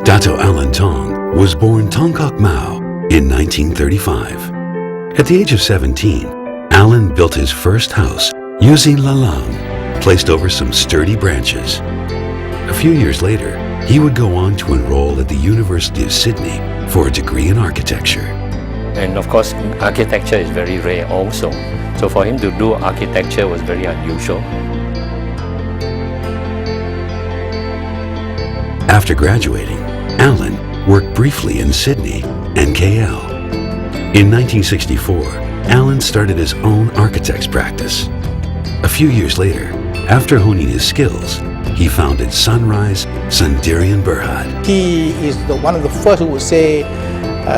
Dato Alan Tong was born Tong Kok Mao in 1935. At the age of 17, Alan built his first house using lalang, placed over some sturdy branches. A few years later, he would go on to enroll at the University of Sydney for a degree in architecture. And of course, architecture is very rare also. So for him to do architecture was very unusual. After graduating, Alan worked briefly in Sydney and KL. In 1964, Alan started his own architect's practice. A few years later, after honing his skills, he founded Sunrise Sendirian Berhad. He is one of the first who would say,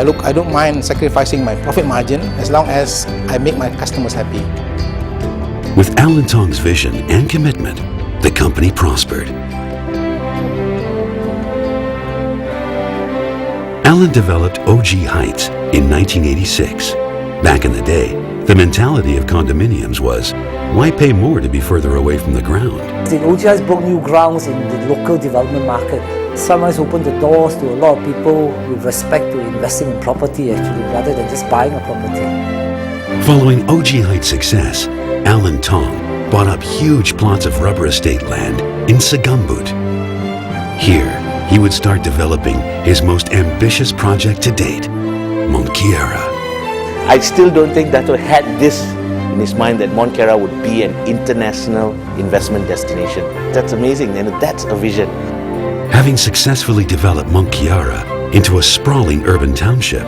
look, I don't mind sacrificing my profit margin as long as I make my customers happy. With Alan Tong's vision and commitment, the company prospered. Alan developed OG Heights in 1986. Back in the day, the mentality of condominiums was, why pay more to be further away from the ground? OG Heights broke new grounds in the local development market. Sunrise opened the doors to a lot of people with respect to investing in property actually, rather than just buying a property. Following OG Heights' success, Alan Tong bought up huge plots of rubber estate land in Segambut. Here, he would start developing his most ambitious project to date, Mount Kiara. I still don't think Dato had this in his mind, that Mount Kiara would be an international investment destination. That's amazing, and that's a vision. Having successfully developed Mount Kiara into a sprawling urban township,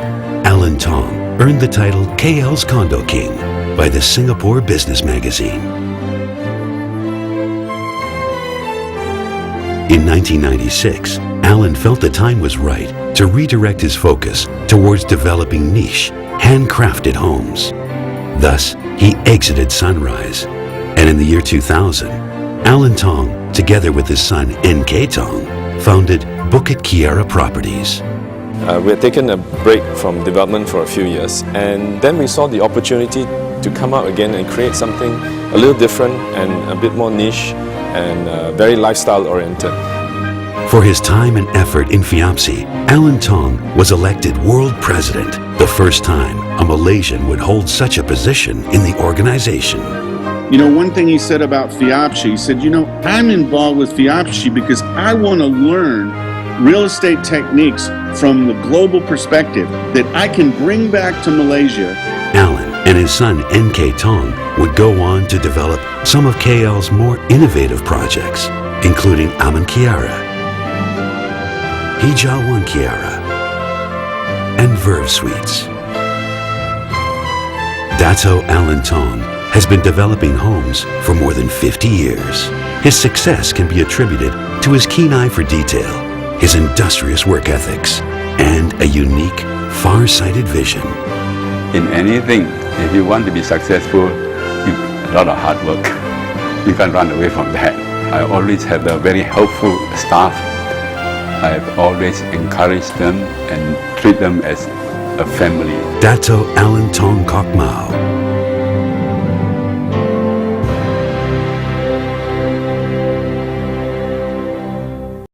Alan Tong earned the title KL's Condo King by the Singapore Business Magazine. In 1996, Alan felt the time was right to redirect his focus towards developing niche, handcrafted homes. Thus, he exited Sunrise, and in the year 2000, Alan Tong, together with his son NK Tong, founded Bukit Kiara Properties. We had taken a break from development for a few years, and then we saw the opportunity to come out again and create something a little different and a bit more niche and very lifestyle oriented. For his time and effort in FIAPSI, Alan Tong was elected world president, the first time a Malaysian would hold such a position in the organization. You know, one thing he said about FIAPSI, he said, I'm involved with FIAPSI because I want to learn real estate techniques from the global perspective that I can bring back to Malaysia. Alan and his son NK Tong would go on to develop some of KL's more innovative projects, including Aman Kiara, Hijawan Kiara, and Verve Suites. Dato Alan Tong has been developing homes for more than 50 years. His success can be attributed to his keen eye for detail, his industrious work ethics, and a unique, far-sighted vision. In anything, if you want to be successful, a lot of hard work. You can't run away from that. I always have a very helpful staff. I've always encouraged them and treat them as a family. Dato Alan Tong Kok Mao,